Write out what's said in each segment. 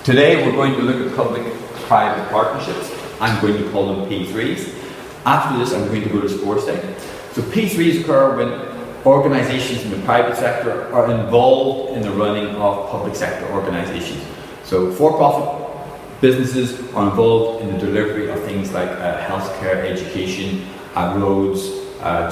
Today we're going to look at public-private partnerships. I'm going to call them P3s. After this I'm going to go to Sports Day. So P3s occur when organisations in the private sector are involved in the running of public sector organisations. So for-profit businesses are involved in the delivery of things like healthcare, education, roads,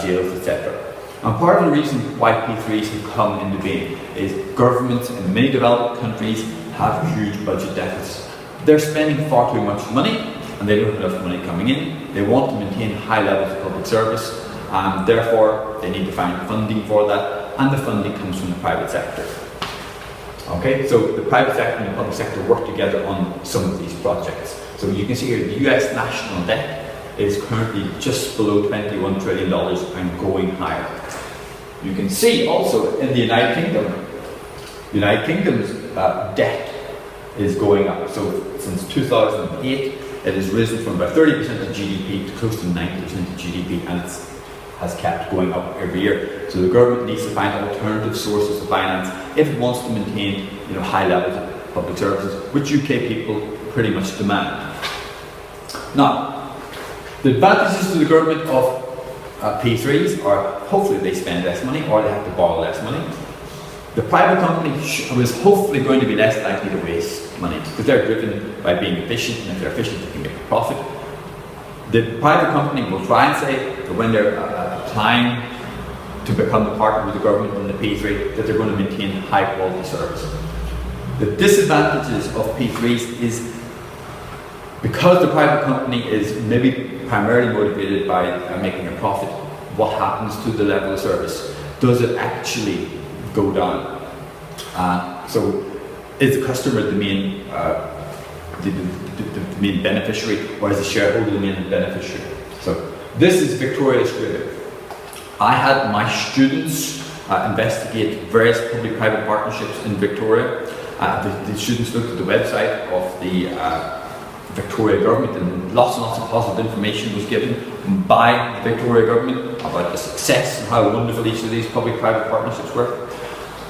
jails, etc. And part of the reason why P3s have come into being is governments in many developed countries have huge budget deficits. They're spending far too much money and they don't have enough money coming in. They want to maintain high levels of public service and therefore they need to find funding for that, and the funding comes from the private sector. Okay, so the private sector and the public sector work together on some of these projects. So you can see here the US national debt is currently just below $21 trillion and going higher. You can see also in the United Kingdom's debt is going up. So since 2008, it has risen from about 30% of GDP to close to 90% of GDP, and it has kept going up every year. So the government needs to find alternative sources of finance if it wants to maintain, high levels of public services, which UK people pretty much demand. Now, the advantages to the government of P3s are hopefully they spend less money or they have to borrow less money. The private company is hopefully going to be less likely to waste money because they're driven by being efficient, and if they're efficient they can make a profit. The private company will try and say that when they're applying to become a partner with the government in the P3 that they're going to maintain high quality service. The disadvantages of P3s is because the private company is maybe primarily motivated by making a profit, what happens to the level of service? Does it actually go down? So is the customer the main the main beneficiary, or is the shareholder the main beneficiary? So this is Victoria, Australia. I had my students investigate various public-private partnerships in Victoria. The students looked at the website of the Victoria government, and lots of positive information was given by the Victoria government about the success and how wonderful each of these public-private partnerships were.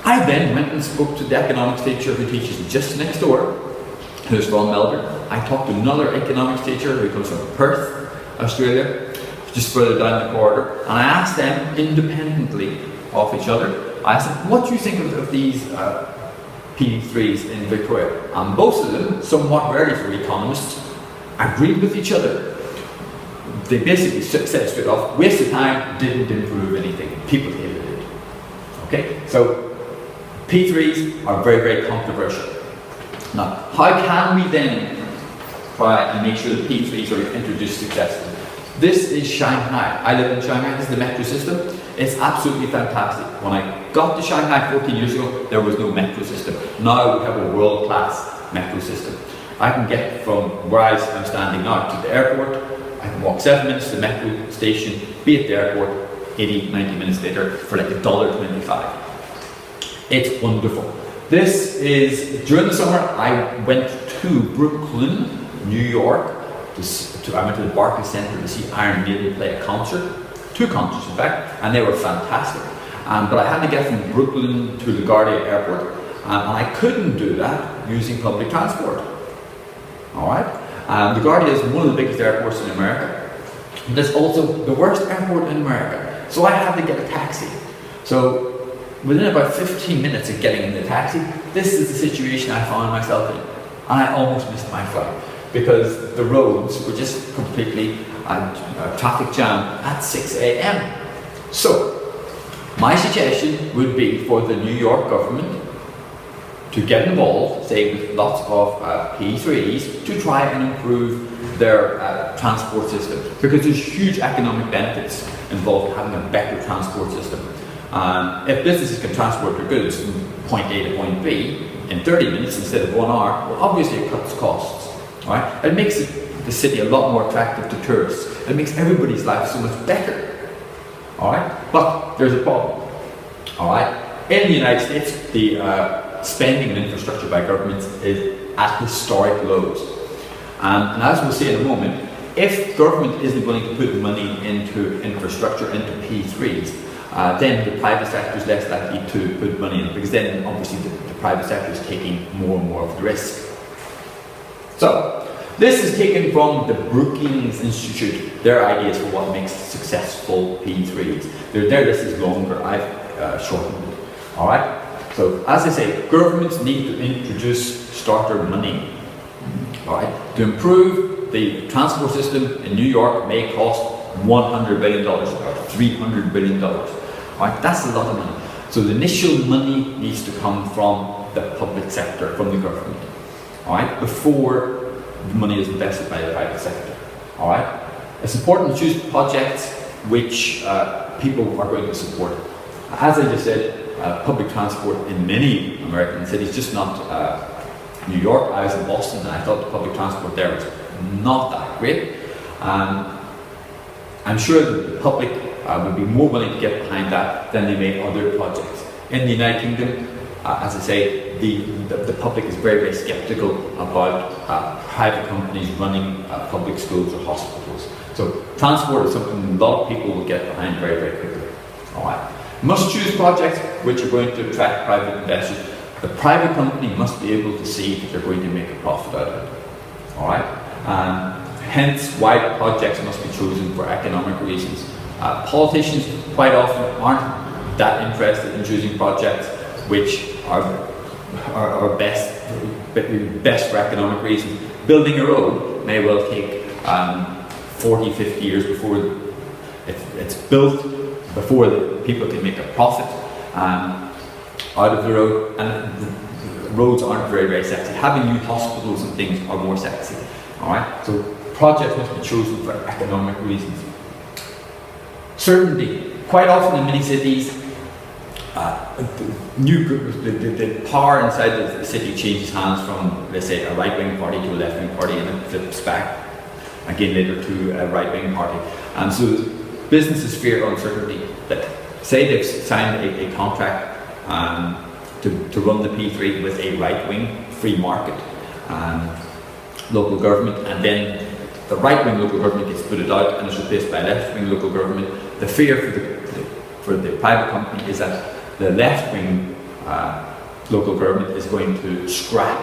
I then went and spoke to the economics teacher who teaches just next door, who's from Melbourne. I talked to another economics teacher who comes from Perth, Australia, just further down the corridor, and I asked them independently of each other. I asked them, what do you think of these P3s in Victoria? And both of them, somewhat rarely for economists, agreed with each other. They basically said straight off, waste of time, didn't improve anything. People hated it. Okay, so P3s are very, very controversial. Now, how can we then try and make sure that P3s are introduced successfully? This is Shanghai. I live in Shanghai. This is the metro system. It's absolutely fantastic. When I got to Shanghai 14 years ago, there was no metro system. Now we have a world-class metro system. I can get from where I'm standing now to the airport. I can walk 7 minutes to the metro station, be at the airport 80, 90 minutes later for like $1.25. It's wonderful. This is, during the summer, I went to Brooklyn, New York. I went to the Barclays Center to see Iron Maiden play a concert. 2 concerts, in fact, and they were fantastic. But I had to get from Brooklyn to LaGuardia Airport, and I couldn't do that using public transport. Alright? LaGuardia is one of the biggest airports in America, but it's also the worst airport in America. So I had to get a taxi. So within about 15 minutes of getting in the taxi, this is the situation I found myself in. And I almost missed my flight because the roads were just completely traffic jam at 6 a.m. So my suggestion would be for the New York government to get involved, say with lots of P3s, to try and improve their transport system, because there's huge economic benefits involved in having a better transport system. If businesses can transport their goods from point A to point B in 30 minutes instead of 1 hour, well, obviously it cuts costs. Right? It makes the city a lot more attractive to tourists. It makes everybody's life so much better. Alright? But there's a problem. Alright? In the United States, the spending on infrastructure by governments is at historic lows. And as we'll see in a moment, if government isn't willing to put money into infrastructure, into P3s, then the private sector is less likely to put money in, because then obviously the private sector is taking more and more of the risk. So, this is taken from the Brookings Institute, their ideas for what makes successful P3s. Their list is longer, I've shortened it. Alright? So, as I say, governments need to introduce starter money. Alright? To improve the transport system in New York may cost $100 billion or $300 billion. Alright? That's a lot of money. So, the initial money needs to come from the public sector, from the government. Alright? Before the money is invested by the private sector. Alright? It's important to choose projects which people are going to support. As I just said, public transport in many American cities, just not New York. I was in Boston and I thought the public transport there was not that great. I'm sure that the public would be more willing to get behind that than they may other projects. In the United Kingdom, as I say, the public is very, very sceptical about private companies running public schools or hospitals. So transport is something a lot of people will get behind very, very quickly. Alright. Must choose projects which are going to attract private investors. The private company must be able to see that they're going to make a profit out of it. Alright? Hence why projects must be chosen for economic reasons. Politicians quite often aren't that interested in choosing projects which are best for economic reasons. Building a road may well take 40, 50 years before it's built, before the people can make a profit out of the road, and roads aren't very, very sexy. Having new hospitals and things are more sexy. Alright? So projects must be chosen for economic reasons. Certainty. Quite often in many cities, the power inside the city changes hands from, let's say, a right-wing party to a left-wing party, and it flips back again later to a right-wing party. And so businesses fear uncertainty. That say they've signed a contract to run the P3 with a right-wing free market local government, and then the right-wing local government gets put out and is replaced by a left-wing local government. The fear for the private company is that the left-wing local government is going to scrap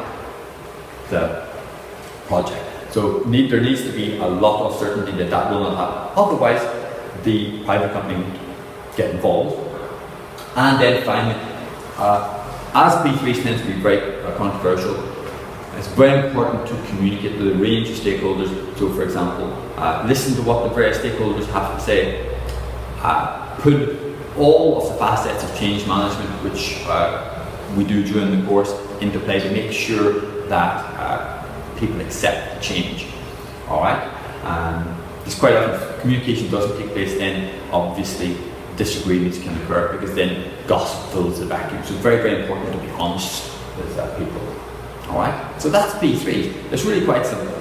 the project. So there needs to be a lot of certainty that that will not happen. Otherwise, the private company would get involved. And then finally, as P3s tend to be very controversial, it's very important to communicate with a range of stakeholders. So, for example, listen to what the various stakeholders have to say. Put all of the facets of change management, which we do during the course, into play to make sure that people accept the change. Alright? It's quite often, if communication doesn't take place, then obviously disagreements can occur, because then gossip fills the vacuum. So it's very, very important to be honest with people. Alright? So that's P3. It's really quite simple.